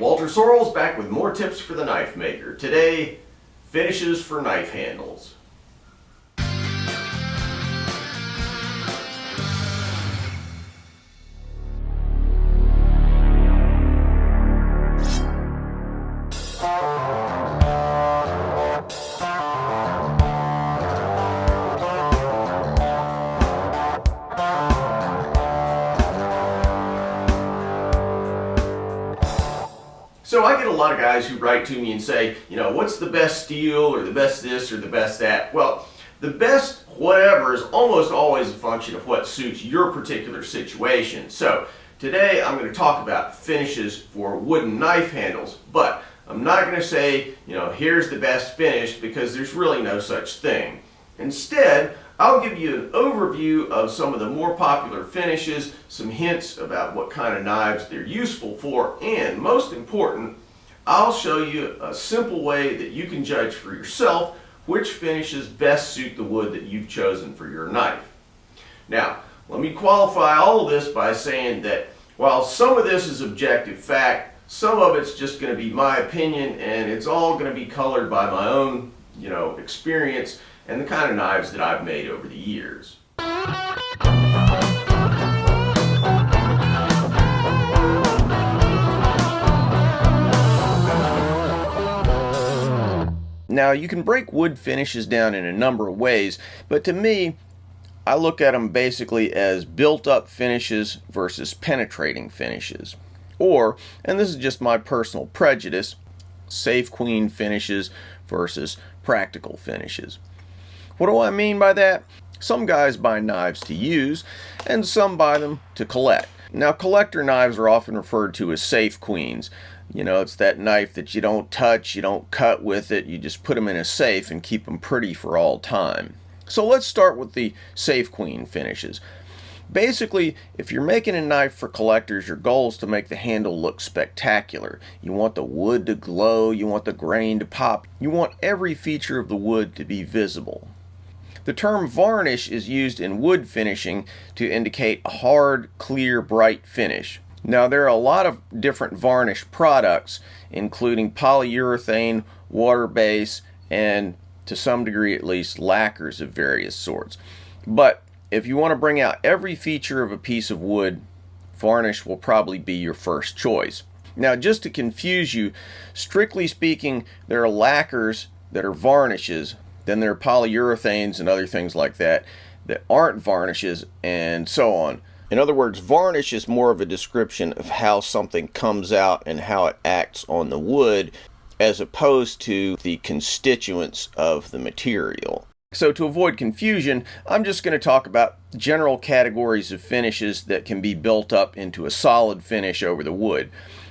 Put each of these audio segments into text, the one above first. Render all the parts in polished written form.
Walter Sorrells back with more tips for the knife maker. Today, finishes for knife handles. So I get a lot of guys who write to me and say, what's the best steel or the best this or the best that? Well, the best whatever is almost always a function of what suits your particular situation. So today I'm going to talk about finishes for wooden knife handles, but I'm not going to say, here's the best finish, because there's really no such thing. Instead, I'll give you an overview of some of the more popular finishes, some hints about what kind of knives they're useful for, and most important, I'll show you a simple way that you can judge for yourself which finishes best suit the wood that you've chosen for your knife. Now, let me qualify all of this by saying that while some of this is objective fact, some of it's just going to be my opinion, and it's all going to be colored by my own, experience and the kind of knives that I've made over the years. Now, you can break wood finishes down in a number of ways, but to me, I look at them basically as built-up finishes versus penetrating finishes. Or, and this is just my personal prejudice, safe queen finishes versus practical finishes. What do I mean by that? Some guys buy knives to use, and some buy them to collect. Now, collector knives are often referred to as safe queens. It's that knife that you don't touch, you don't cut with it, you just put them in a safe and keep them pretty for all time. So let's start with the safe queen finishes. Basically, if you're making a knife for collectors, your goal is to make the handle look spectacular. You want the wood to glow, you want the grain to pop, you want every feature of the wood to be visible. The term varnish is used in wood finishing to indicate a hard, clear, bright finish. Now, there are a lot of different varnish products, including polyurethane, water-based, and to some degree at least lacquers of various sorts. But if you want to bring out every feature of a piece of wood, varnish will probably be your first choice. Now, just to confuse you, strictly speaking, there are lacquers that are varnishes, then there are polyurethanes and other things like that that aren't varnishes, and so on. In other words, varnish is more of a description of how something comes out and how it acts on the wood, as opposed to the constituents of the material. So to avoid confusion, I'm just going to talk about general categories of finishes that can be built up into a solid finish over the wood.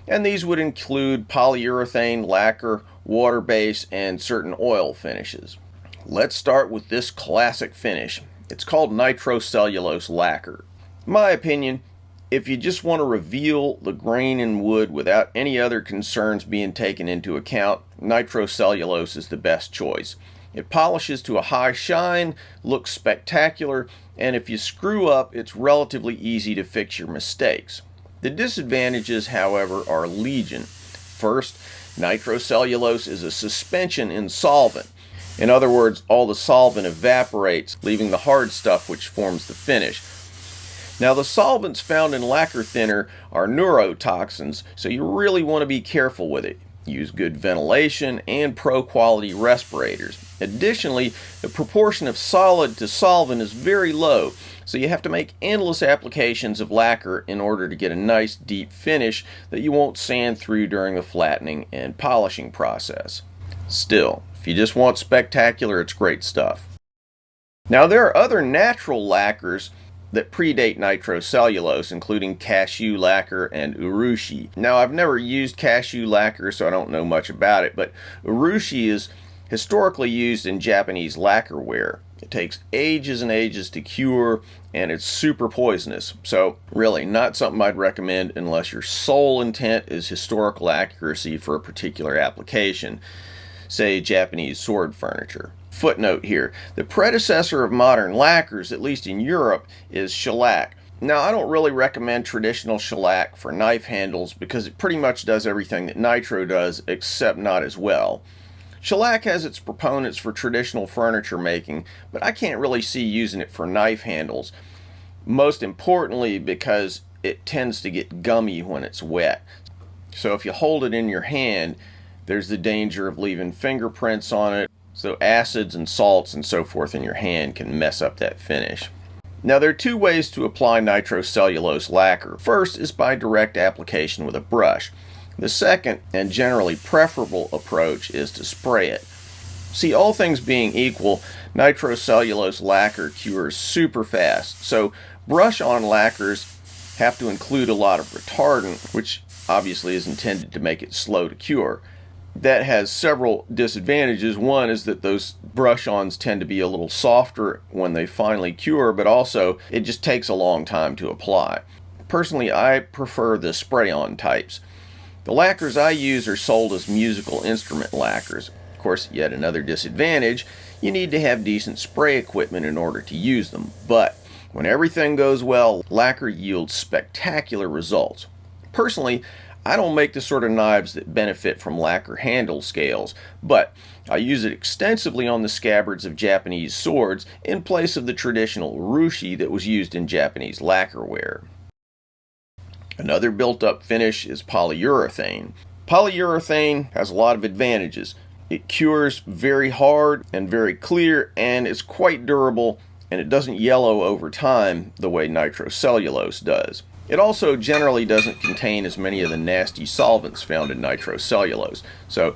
And these would include polyurethane, lacquer, water-based, and certain oil finishes. Let's start with this classic finish. It's called nitrocellulose lacquer. In my opinion, if you just want to reveal the grain in wood without any other concerns being taken into account, nitrocellulose is the best choice. It polishes to a high shine, looks spectacular, and if you screw up, it's relatively easy to fix your mistakes. The disadvantages, however, are legion. First, nitrocellulose is a suspension in solvent. In other words, all the solvent evaporates, leaving the hard stuff which forms the finish. Now, the solvents found in lacquer thinner are neurotoxins, so you really want to be careful with it. Use good ventilation and pro-quality respirators. Additionally, the proportion of solid to solvent is very low, so you have to make endless applications of lacquer in order to get a nice deep finish that you won't sand through during the flattening and polishing process. Still, if you just want spectacular, it's great stuff. Now, there are other natural lacquers that predate nitrocellulose, including cashew lacquer and urushi. Now, I've never used cashew lacquer, so I don't know much about it, but urushi is historically used in Japanese lacquerware. It takes ages and ages to cure, and it's super poisonous. So, really, not something I'd recommend unless your sole intent is historical accuracy for a particular application, say Japanese sword furniture. Footnote here, the predecessor of modern lacquers, at least in Europe, is shellac. Now, I don't really recommend traditional shellac for knife handles because it pretty much does everything that nitro does, except not as well. Shellac has its proponents for traditional furniture making, but I can't really see using it for knife handles. Most importantly, because it tends to get gummy when it's wet. So if you hold it in your hand, there's the danger of leaving fingerprints on it. So acids and salts and so forth in your hand can mess up that finish. Now, there are two ways to apply nitrocellulose lacquer. First is by direct application with a brush. The second, and generally preferable approach, is to spray it. See, all things being equal, nitrocellulose lacquer cures super fast. So brush-on lacquers have to include a lot of retardant, which obviously is intended to make it slow to cure. That has several disadvantages. One is that those brush-ons tend to be a little softer when they finally cure, but also it just takes a long time to apply. Personally, I prefer the spray-on types. The lacquers I use are sold as musical instrument lacquers. Of course, yet another disadvantage, you need to have decent spray equipment in order to use them. But when everything goes well, lacquer yields spectacular results. Personally, I don't make the sort of knives that benefit from lacquer handle scales, but I use it extensively on the scabbards of Japanese swords in place of the traditional urushi that was used in Japanese lacquerware. Another built-up finish is polyurethane. Polyurethane has a lot of advantages. It cures very hard and very clear, and it's quite durable, and it doesn't yellow over time the way nitrocellulose does. It also generally doesn't contain as many of the nasty solvents found in nitrocellulose, so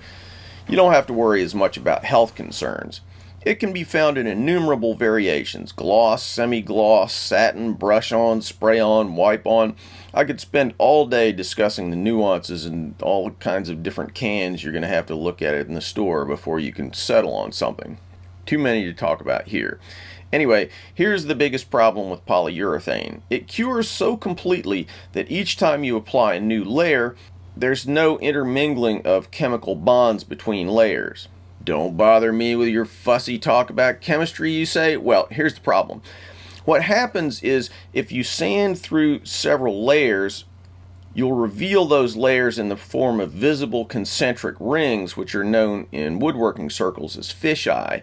you don't have to worry as much about health concerns. It can be found in innumerable variations: gloss, semi-gloss, satin, brush-on, spray-on, wipe-on. I could spend all day discussing the nuances and all kinds of different cans you're going to have to look at it in the store before you can settle on something. Too many to talk about here. Anyway, here's the biggest problem with polyurethane. It cures so completely that each time you apply a new layer, there's no intermingling of chemical bonds between layers. Don't bother me with your fussy talk about chemistry, you say? Well, here's the problem. What happens is if you sand through several layers, you'll reveal those layers in the form of visible concentric rings, which are known in woodworking circles as fisheye.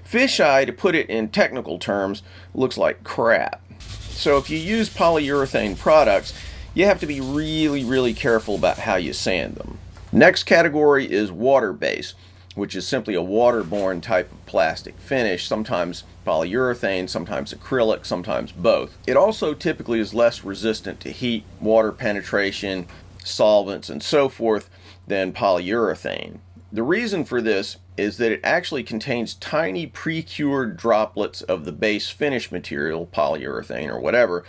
Fisheye, to put it in technical terms, looks like crap. So if you use polyurethane products, you have to be really careful about how you sand them. Next category is water-based, which is simply a waterborne type of plastic finish, sometimes polyurethane, sometimes acrylic, sometimes both. It also typically is less resistant to heat, water penetration, solvents, and so forth than polyurethane. The reason for this is that it actually contains tiny pre-cured droplets of the base finish material, polyurethane or whatever,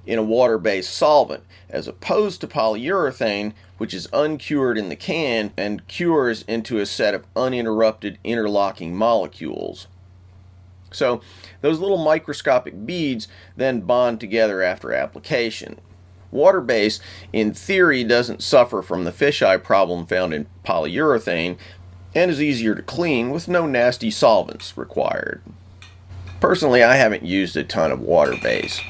in a water-based solvent, as opposed to polyurethane, which is uncured in the can and cures into a set of uninterrupted interlocking molecules. So those little microscopic beads then bond together after application. Water-based, in theory, doesn't suffer from the fisheye problem found in polyurethane and is easier to clean with no nasty solvents required. Personally, I haven't used a ton of water-based.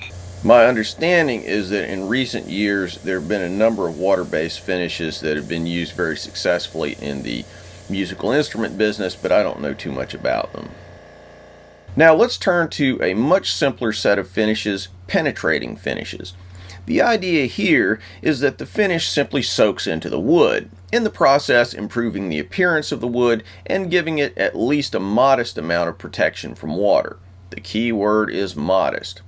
My understanding is that in recent years there have been a number of water-based finishes that have been used very successfully in the musical instrument business, but I don't know too much about them. Now let's turn to a much simpler set of finishes, penetrating finishes. The idea here is that the finish simply soaks into the wood, in the process improving the appearance of the wood and giving it at least a modest amount of protection from water. The key word is modest.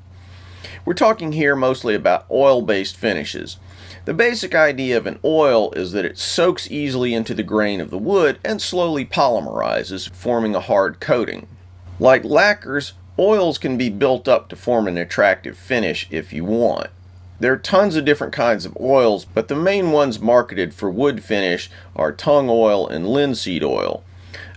We're talking here mostly about oil-based finishes. The basic idea of an oil is that it soaks easily into the grain of the wood and slowly polymerizes, forming a hard coating. Like lacquers, oils can be built up to form an attractive finish if you want. There are tons of different kinds of oils, but the main ones marketed for wood finish are tung oil and linseed oil.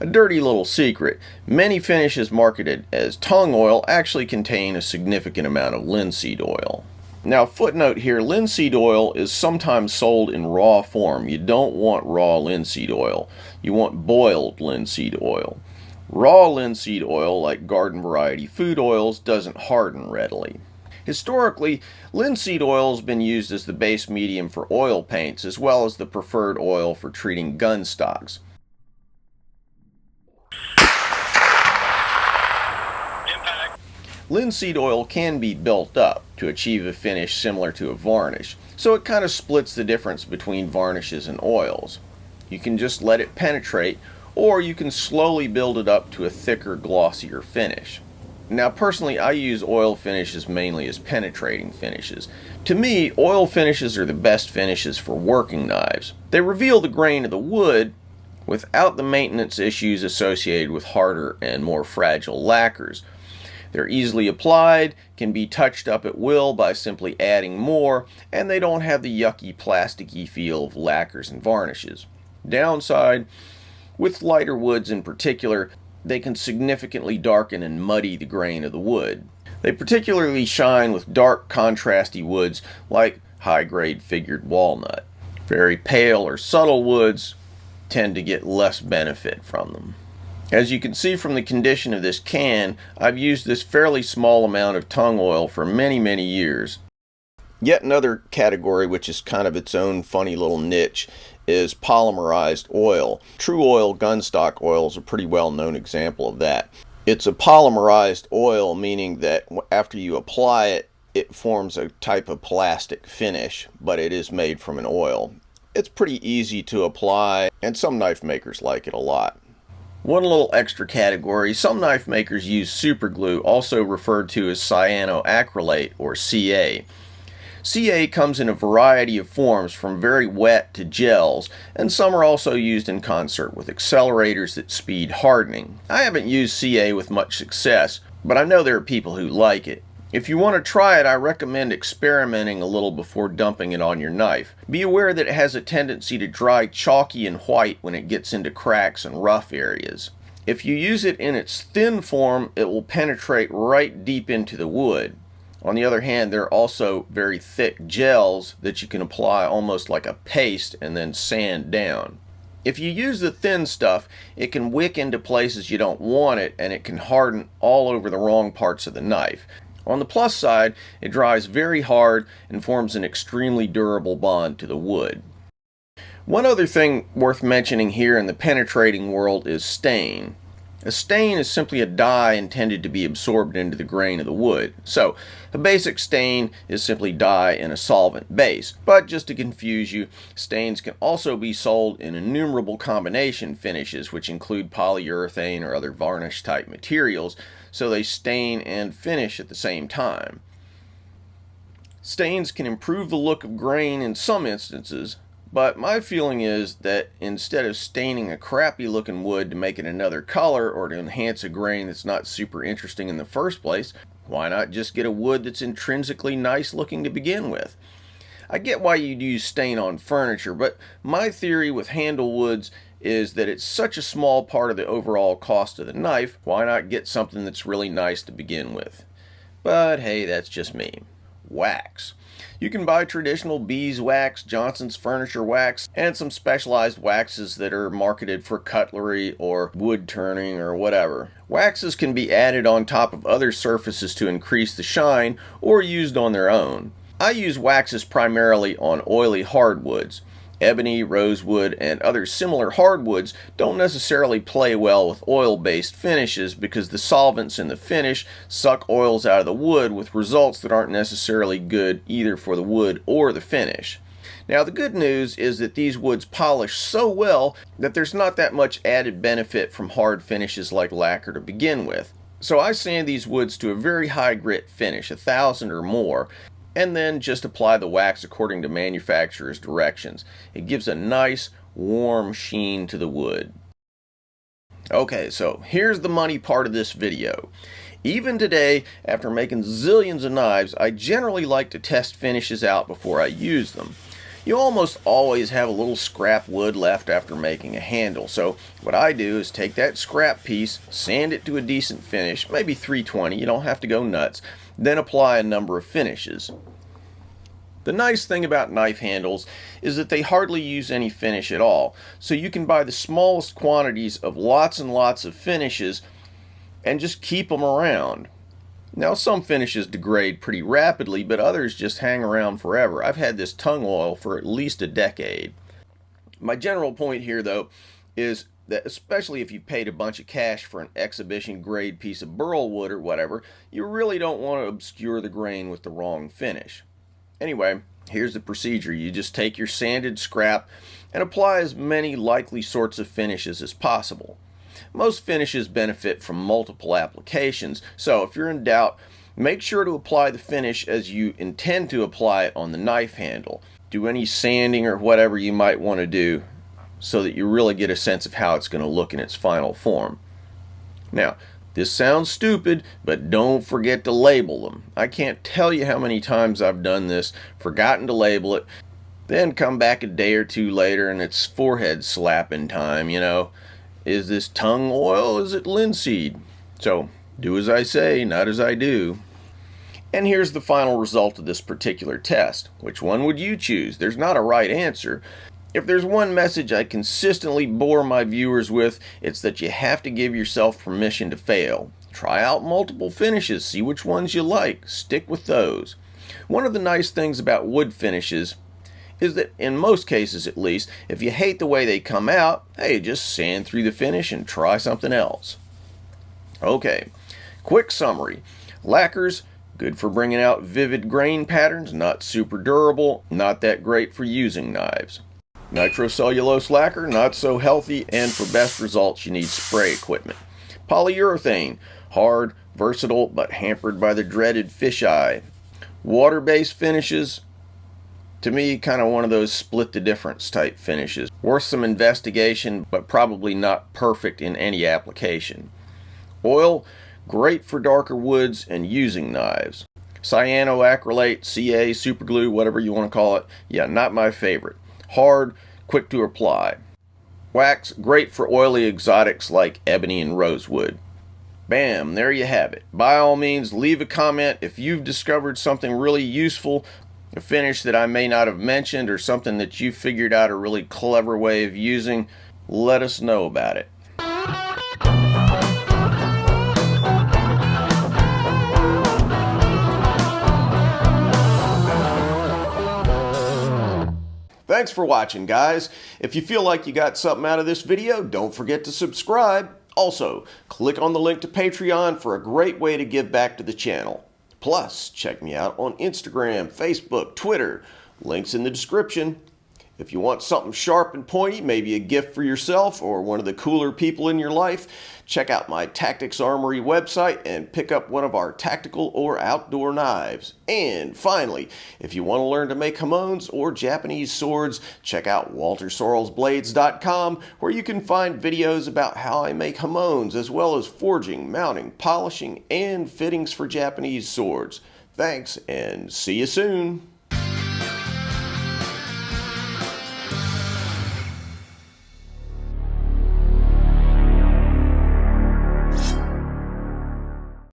A dirty little secret, many finishes marketed as tung oil actually contain a significant amount of linseed oil. Now, footnote here, linseed oil is sometimes sold in raw form. You don't want raw linseed oil. You want boiled linseed oil. Raw linseed oil, like garden variety food oils, doesn't harden readily. Historically, linseed oil has been used as the base medium for oil paints as well as the preferred oil for treating gun stocks. Linseed oil can be built up to achieve a finish similar to a varnish, so it kind of splits the difference between varnishes and oils. You can just let it penetrate, or you can slowly build it up to a thicker, glossier finish. Now personally, I use oil finishes mainly as penetrating finishes. To me, oil finishes are the best finishes for working knives. They reveal the grain of the wood without the maintenance issues associated with harder and more fragile lacquers. They're easily applied, can be touched up at will by simply adding more, and they don't have the yucky plasticky feel of lacquers and varnishes. Downside, with lighter woods in particular, they can significantly darken and muddy the grain of the wood. They particularly shine with dark contrasty woods like high-grade figured walnut. Very pale or subtle woods tend to get less benefit from them. As you can see from the condition of this can, I've used this fairly small amount of tung oil for many years. Yet another category which is kind of its own funny little niche is polymerized oil. True oil gunstock oil is a pretty well known example of that. It's a polymerized oil, meaning that after you apply it, it forms a type of plastic finish, but it is made from an oil. It's pretty easy to apply, and some knife makers like it a lot. One little extra category, some knife makers use super glue, also referred to as cyanoacrylate or CA. CA comes in a variety of forms from very wet to gels, and some are also used in concert with accelerators that speed hardening. I haven't used CA with much success, but I know there are people who like it. If you want to try it, I recommend experimenting a little before dumping it on your knife. Be aware that it has a tendency to dry chalky and white when it gets into cracks and rough areas. If you use it in its thin form, it will penetrate right deep into the wood. On the other hand, there are also very thick gels that you can apply almost like a paste and then sand down. If you use the thin stuff, it can wick into places you don't want it, and it can harden all over the wrong parts of the knife. On the plus side, it dries very hard and forms an extremely durable bond to the wood. One other thing worth mentioning here in the penetrating world is stain. A stain is simply a dye intended to be absorbed into the grain of the wood. So, a basic stain is simply dye in a solvent base. But just to confuse you, stains can also be sold in innumerable combination finishes, which include polyurethane or other varnish type materials, so they stain and finish at the same time. Stains can improve the look of grain in some instances, but my feeling is that instead of staining a crappy looking wood to make it another color or to enhance a grain that's not super interesting in the first place, why not just get a wood that's intrinsically nice looking to begin with? I get why you'd use stain on furniture, but my theory with handle woods is that it's such a small part of the overall cost of the knife, why not get something that's really nice to begin with? But hey, that's just me. Wax. You can buy traditional beeswax, Johnson's furniture wax, and some specialized waxes that are marketed for cutlery or wood turning or whatever. Waxes can be added on top of other surfaces to increase the shine or used on their own. I use waxes primarily on oily hardwoods. Ebony, rosewood, and other similar hardwoods don't necessarily play well with oil-based finishes because the solvents in the finish suck oils out of the wood with results that aren't necessarily good either for the wood or the finish. Now the good news is that these woods polish so well that there's not that much added benefit from hard finishes like lacquer to begin with. So I sand these woods to a very high grit finish, 1,000 or more, and then just apply the wax according to manufacturer's directions. It gives a nice, warm sheen to the wood. Okay, so here's the money part of this video. Even today, after making zillions of knives, I generally like to test finishes out before I use them. You almost always have a little scrap wood left after making a handle, so what I do is take that scrap piece, sand it to a decent finish, maybe 320, you don't have to go nuts, then apply a number of finishes. The nice thing about knife handles is that they hardly use any finish at all, so you can buy the smallest quantities of lots and lots of finishes and just keep them around. Now, some finishes degrade pretty rapidly, but others just hang around forever. I've had this tung oil for at least a decade. My general point here, though, is that especially if you paid a bunch of cash for an exhibition grade piece of burl wood or whatever, you really don't want to obscure the grain with the wrong finish. Anyway, here's the procedure. You just take your sanded scrap and apply as many likely sorts of finishes as possible. Most finishes benefit from multiple applications, so if you're in doubt, make sure to apply the finish as you intend to apply it on the knife handle. Do any sanding or whatever you might want to do so that you really get a sense of how it's going to look in its final form. Now, this sounds stupid, but don't forget to label them. I can't tell you how many times I've done this, forgotten to label it, then come back a day or two later and it's forehead slapping time, you know. Is this tung oil? Is it linseed? So, do as I say, not as I do. And here's the final result of this particular test. Which one would you choose? There's not a right answer. If there's one message I consistently bore my viewers with, it's that you have to give yourself permission to fail. Try out multiple finishes, see which ones you like, stick with those. One of the nice things about wood finishes is that, in most cases at least, if you hate the way they come out, hey, just sand through the finish and try something else. Okay, quick summary. Lacquers, good for bringing out vivid grain patterns, not super durable, not that great for using knives. Nitrocellulose lacquer, not so healthy, and for best results you need spray equipment. Polyurethane, hard, versatile, but hampered by the dreaded fisheye. Water-based finishes, to me, kind of one of those split the difference type finishes. Worth some investigation, but probably not perfect in any application. Oil, great for darker woods and using knives. Cyanoacrylate, CA, superglue, whatever you want to call it, yeah, not my favorite. Hard, quick to apply. Wax, great for oily exotics like ebony and rosewood. Bam, there you have it. By all means, leave a comment if you've discovered something really useful, a finish that I may not have mentioned, or something that you figured out a really clever way of using. Let us know about it. Thanks for watching, guys. If you feel like you got something out of this video, don't forget to subscribe. Also, click on the link to Patreon for a great way to give back to the channel. Plus, check me out on Instagram, Facebook, Twitter. Links in the description. If you want something sharp and pointy, maybe a gift for yourself or one of the cooler people in your life, check out my Tactics Armory website and pick up one of our tactical or outdoor knives. And finally, if you want to learn to make hamones or Japanese swords, check out WalterSorrellsBlades.com, where you can find videos about how I make hamones, as well as forging, mounting, polishing, and fittings for Japanese swords. Thanks, and see you soon.